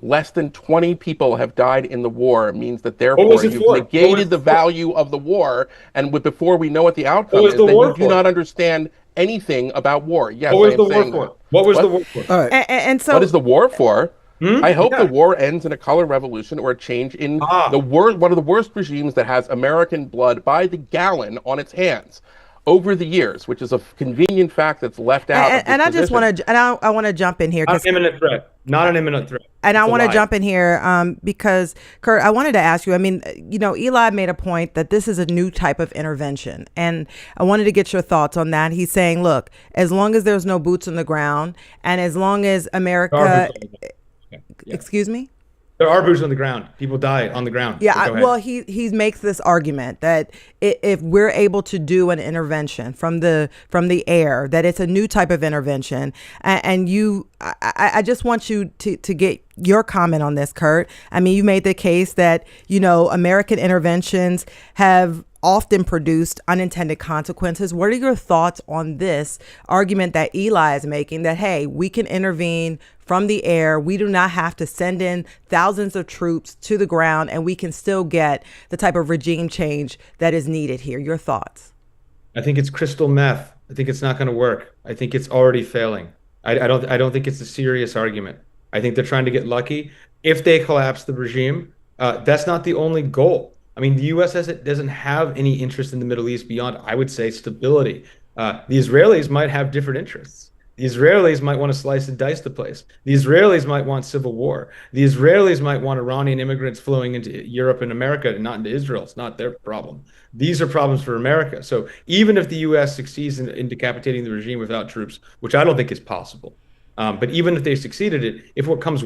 less than 20 people have died in the war means that therefore you've negated the value of the war, and before we know what the outcome is, then you do not understand anything about war. Yes, what was the war for? What was the war for? All right. And so, what is the war for? I hope the war ends in a color revolution or a change in one of the worst regimes that has American blood by the gallon on its hands over the years, which is a convenient fact that's left out. And I just want to, and I want to jump in here. Not an imminent threat. Not an imminent threat. And I want to jump in here because, Kurt, I wanted to ask you, I mean, Eli made a point that this is a new type of intervention. And I wanted to get your thoughts on that. He's saying, look, as long as there's no boots on the ground and as long as America, excuse me? There are boots on the ground. People die on the ground. Yeah, well, he makes this argument that if we're able to do an intervention from the air, that it's a new type of intervention. And I just want you to get your comment on this, Kurt. I mean, you made the case that, American interventions have often produced unintended consequences. What are your thoughts on this argument that Eli is making that, hey, we can intervene from the air. We do not have to send in thousands of troops to the ground, and we can still get the type of regime change that is needed here. Your thoughts? I think it's crystal meth. I think it's not going to work. I think it's already failing. I don't think it's a serious argument. I think they're trying to get lucky. If they collapse the regime, that's not the only goal. I mean, the U.S. doesn't have any interest in the Middle East beyond, I would say, stability. The Israelis might have different interests. The Israelis might want to slice and dice the place. The Israelis might want civil war. The Israelis might want Iranian immigrants flowing into Europe and America and not into Israel. It's not their problem. These are problems for America. So even if the U.S. succeeds in decapitating the regime without troops, which I don't think is possible, but even if they succeeded it, if what comes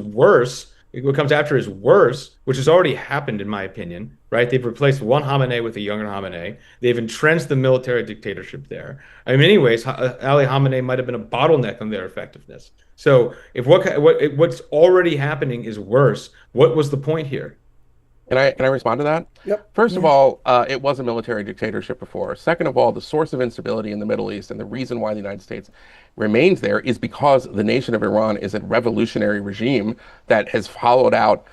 after is worse, which has already happened in my opinion, right? They've replaced one Khamenei with a younger Khamenei. They've entrenched the military dictatorship there. In many ways, Ali Khamenei might have been a bottleneck on their effectiveness. So if what's already happening is worse, what was the point here? Can I respond to that? Yep. First of all, it was a military dictatorship before. Second of all, the source of instability in the Middle East and the reason why the United States remains there is because the nation of Iran is a revolutionary regime that has hollowed out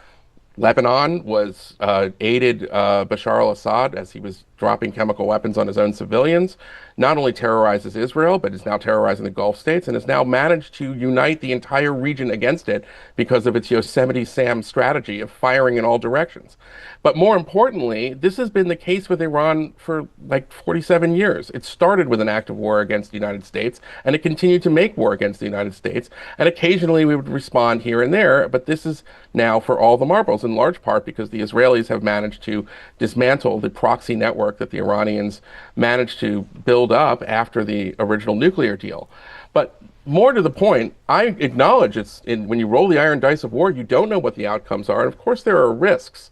Lebanon was aided Bashar al-Assad as he was dropping chemical weapons on his own civilians, not only terrorizes Israel, but is now terrorizing the Gulf states and has now managed to unite the entire region against it because of its Yosemite Sam strategy of firing in all directions. But more importantly, this has been the case with Iran for like 47 years. It started with an act of war against the United States, and it continued to make war against the United States. And occasionally we would respond here and there, but this is now for all the marbles, in large part because the Israelis have managed to dismantle the proxy network that the Iranians managed to build up after the original nuclear deal. But more to the point, I acknowledge when you roll the iron dice of war, you don't know what the outcomes are. And of course, there are risks.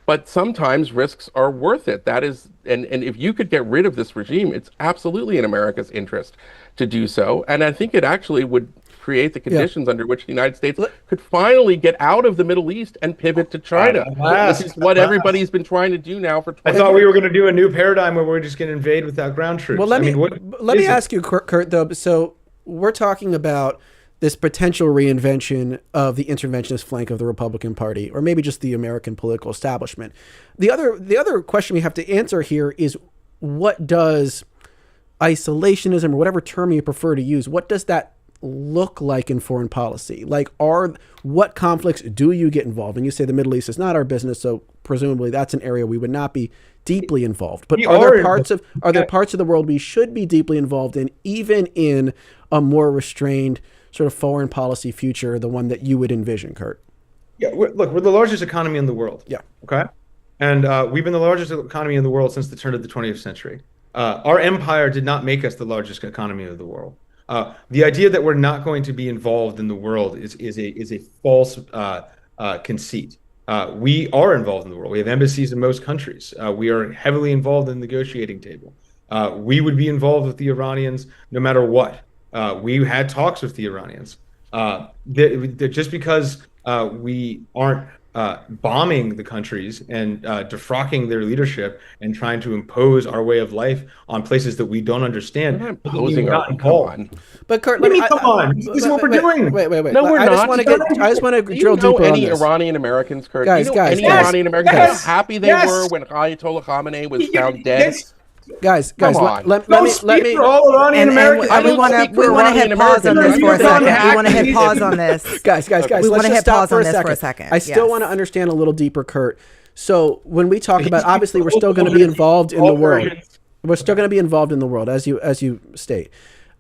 But sometimes risks are worth it. That is, and if you could get rid of this regime, it's absolutely in America's interest to do so. And I think it actually would create the conditions under which the United States could finally get out of the Middle East and pivot to China. This is what everybody's been trying to do now for 20 I thought years. we were going to do a new paradigm where we're just going to invade without ground troops. Well, let me ask you, Kurt, though. So we're talking about this potential reinvention of the interventionist flank of the Republican Party, or maybe just the American political establishment. The other question we have to answer here is, what does isolationism, or whatever term you prefer to use, what does that look like in foreign policy? Like, what conflicts do you get involved in? You say the Middle East is not our business, so presumably that's an area we would not be deeply involved. But are there parts of the world we should be deeply involved in, even in a more restrained sort of foreign policy future, the one that you would envision, Kurt? Yeah, we're the largest economy in the world. Yeah. Okay. And we've been the largest economy in the world since the turn of the 20th century. Our empire did not make us the largest economy of the world. The idea that we're not going to be involved in the world is a false conceit. We are involved in the world. We have embassies in most countries. We are heavily involved in the negotiating table. We would be involved with the Iranians no matter what. We had talks with the Iranians. Just because we aren't bombing the countries and defrocking their leadership and trying to impose our way of life on places that we don't understand. We're not imposing our, come on. But Kurt, come on. This is what we're doing. Wait. No, we're not. I just want to drill deeper on this. Any Iranian Americans, Kurt? Guys, Iranian Americans, how happy they were when Ayatollah Khamenei was found dead? Guys, Come on. let me. For all Iranian Americans. We want to hit pause on this for a second. We want to hit pause on this. Guys. We want to hit pause on this for a second. I still want to understand a little deeper, Kurt. So when we talk about, obviously, we're still going to be involved in the world. We're still going to be involved in the world, as you state.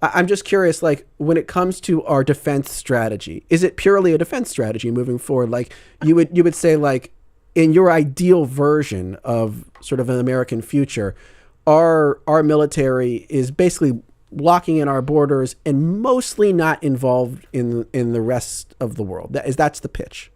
I'm just curious, like, when it comes to our defense strategy, is it purely a defense strategy moving forward? Like, you would say, like, in your ideal version of sort of an American future, our military is basically locking in our borders and mostly not involved in the rest of the world. That's the pitch.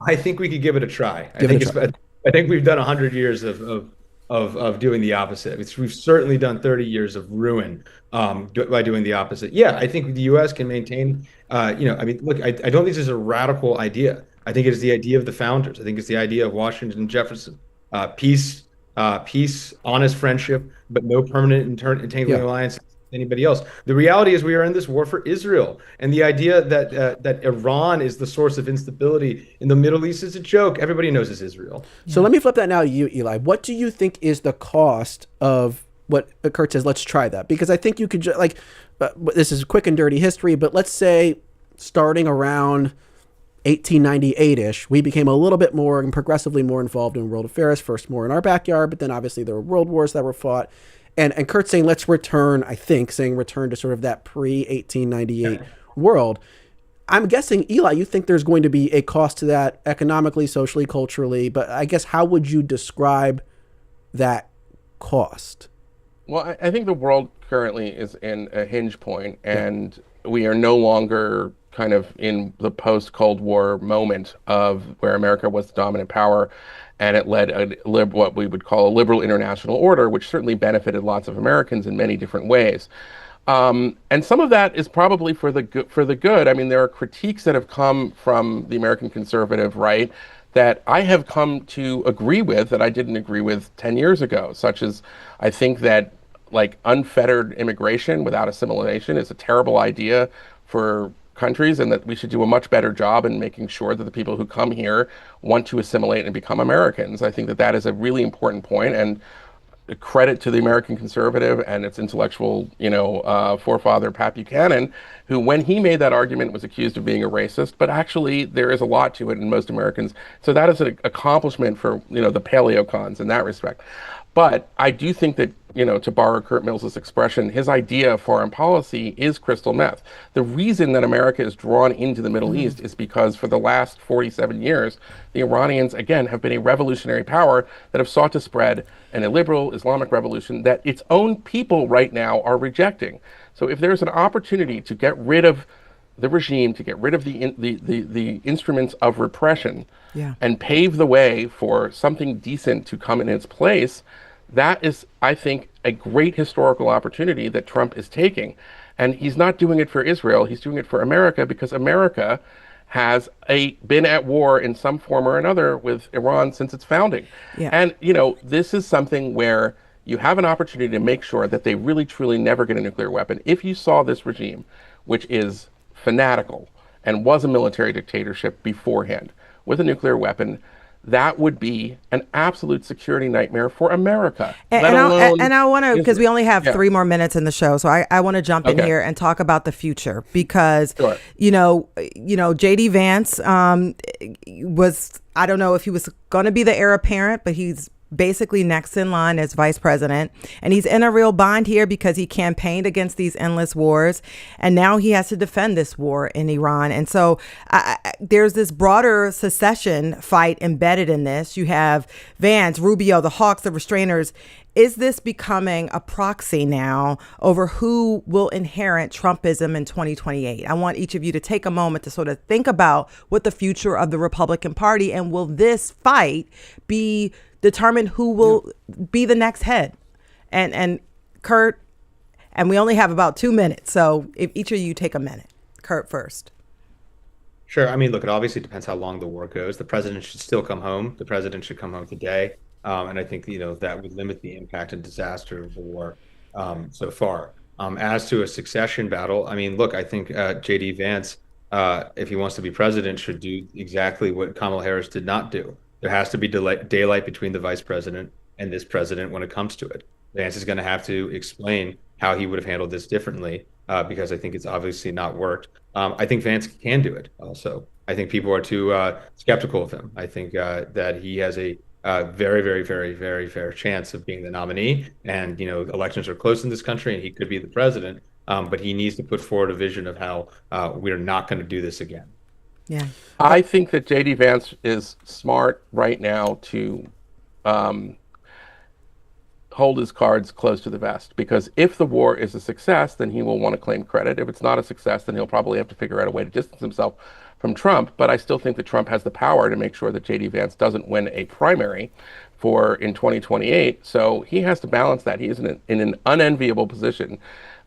I think we could give it a try. I think we've done 100 years of doing the opposite. We've certainly done 30 years of ruin by doing the opposite. Yeah, I think the U.S. can maintain. Look, I don't think this is a radical idea. I think it is the idea of the founders. I think it's the idea of Washington and Jefferson. Peace, honest friendship, but no permanent entangling alliance with anybody else. The reality is we are in this war for Israel, and the idea that Iran is the source of instability in the Middle East is a joke. Everybody knows it's Israel. So let me flip that now to you, Eli. What do you think is the cost of what Kurt says? Let's try that, because I think you could this is quick and dirty history, but let's say starting around 1898-ish, we became a little bit more and progressively more involved in world affairs, first more in our backyard, but then obviously there were world wars that were fought. And Kurt's saying, let's return to sort of that pre-1898 world. I'm guessing, Eli, you think there's going to be a cost to that economically, socially, culturally, but I guess how would you describe that cost? Well, I think the world currently is in a hinge point, and we are no longer kind of in the post-Cold War moment of where America was the dominant power, and it led what we would call a liberal international order, which certainly benefited lots of Americans in many different ways. And some of that is probably for the good. I mean, there are critiques that have come from the American conservative right that I have come to agree with that I didn't agree with 10 years ago, such as I think that like unfettered immigration without assimilation is a terrible idea for countries, and that we should do a much better job in making sure that the people who come here want to assimilate and become Americans. I think that that is a really important point, and credit to the American conservative and its intellectual, forefather, Pat Buchanan, who, when he made that argument, was accused of being a racist. But actually, there is a lot to it in most Americans. So that is an accomplishment for, the paleocons in that respect. But I do think that, to borrow Kurt Mills's expression, his idea of foreign policy is crystal meth. The reason that America is drawn into the Middle East is because for the last 47 years, the Iranians, again, have been a revolutionary power that have sought to spread an illiberal Islamic revolution that its own people right now are rejecting. So if there's an opportunity to get rid of the regime, to get rid of the instruments of repression, and pave the way for something decent to come in its place, that is, I think, a great historical opportunity that Trump is taking. And he's not doing it for Israel, he's doing it for America, because America has been at war in some form or another with Iran since its founding. And, this is something where you have an opportunity to make sure that they really, truly never get a nuclear weapon. If you saw this regime, which is fanatical and was a military dictatorship beforehand, with a nuclear weapon, that would be an absolute security nightmare for America. And I want to, because we only have 3 more minutes in the show, so I want to jump in here and talk about the future, because JD Vance was, I don't know if he was going to be the heir apparent, but he's basically next in line as vice president. And he's in a real bind here because he campaigned against these endless wars. And now he has to defend this war in Iran. And so there's this broader secession fight embedded in this. You have Vance, Rubio, the Hawks, the Restrainers. Is this becoming a proxy now over who will inherit Trumpism in 2028? I want each of you to take a moment to sort of think about what the future of the Republican Party, and will this fight determine who will be the next head? And Kurt, and we only have about 2 minutes, so if each of you take a minute. Kurt first. Sure. I mean, look, it obviously depends how long the war goes. The president should still come home. The president should come home today. And I think, that would limit the impact and disaster of the war so far. As to a succession battle, I mean, look, I think JD Vance, if he wants to be president, should do exactly what Kamala Harris did not do. There has to be daylight between the vice president and this president when it comes to it. Vance is going to have to explain how he would have handled this differently, because I think it's obviously not worked. I think Vance can do it also. I think people are too skeptical of him. I think that he has a very, very, very, very fair chance of being the nominee. And, elections are close in this country and he could be the president. But he needs to put forward a vision of how we're not going to do this again. Yeah. I think that JD Vance is smart right now to hold his cards close to the vest, because if the war is a success, then he will want to claim credit. If it's not a success, then he'll probably have to figure out a way to distance himself from Trump. But I still think that Trump has the power to make sure that JD Vance doesn't win a primary in 2028. So he has to balance that. He is in an unenviable position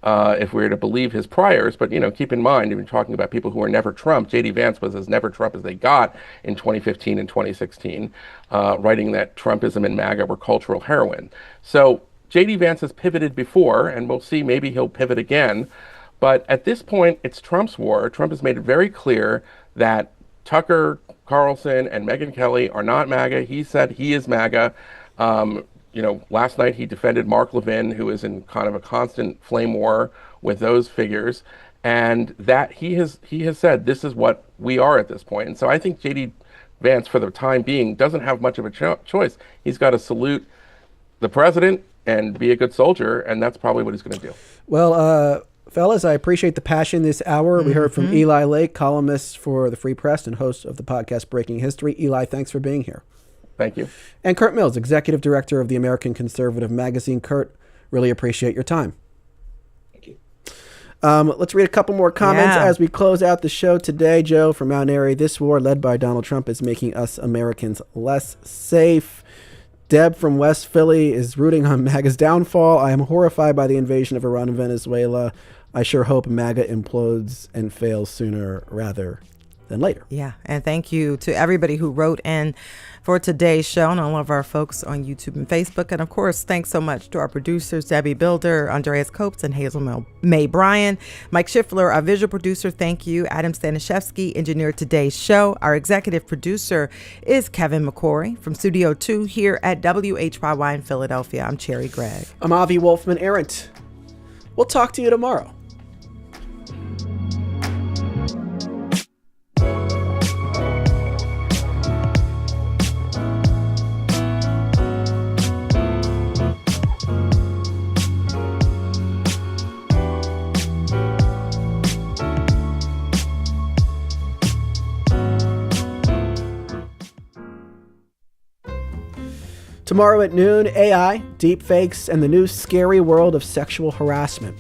if we were to believe his priors. But, keep in mind, even talking about people who are never Trump, JD Vance was as never Trump as they got in 2015 and 2016, writing that Trumpism and MAGA were cultural heroin. So JD Vance has pivoted before, and we'll see, maybe he'll pivot again. But at this point, it's Trump's war. Trump has made it very clear that Tucker Carlson and Megyn Kelly are not MAGA. He said he is MAGA. Last night he defended Mark Levin, who is in kind of a constant flame war with those figures, and that he has said this is what we are at this point. And so I think JD Vance, for the time being, doesn't have much of a choice. He's got to salute the president and be a good soldier, and that's probably what he's going to do. Well, fellas, I appreciate the passion this hour. We heard from Eli Lake, columnist for the Free Press and host of the podcast Breaking History. Eli, thanks for being here. Thank you. And Kurt Mills, executive director of the American Conservative magazine. Kurt, really appreciate your time. Thank you. Let's read a couple more comments as we close out the show today. Joe from Mount Airy, this war led by Donald Trump is making us Americans less safe. Deb from West Philly is rooting on MAGA's downfall. I am horrified by the invasion of Iran and Venezuela. I sure hope MAGA implodes and fails sooner rather than later. Yeah, and thank you to everybody who wrote in for today's show and all of our folks on YouTube and Facebook. And of course, thanks so much to our producers, Debbie Builder, Andreas Copes, and Hazel May Bryan. Mike Schiffler, our visual producer, thank you. Adam Stanishevsky engineered today's show. Our executive producer is Kevin McCory from Studio 2 here at WHYY in Philadelphia. I'm Cherry Gregg. I'm Avi Wolfman-Arendt. We'll talk to you tomorrow. Tomorrow at noon, AI, deepfakes, and the new scary world of sexual harassment.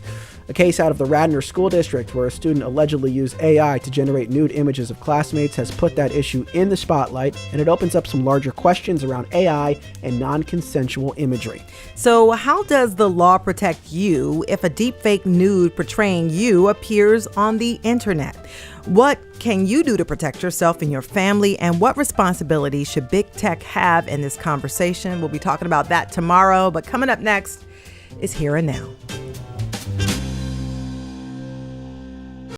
A case out of the Radnor School District where a student allegedly used AI to generate nude images of classmates has put that issue in the spotlight, and it opens up some larger questions around AI and non-consensual imagery. So how does the law protect you if a deepfake nude portraying you appears on the internet? What can you do to protect yourself and your family, and what responsibility should big tech have in this conversation? We'll be talking about that tomorrow, but coming up next is Here and Now.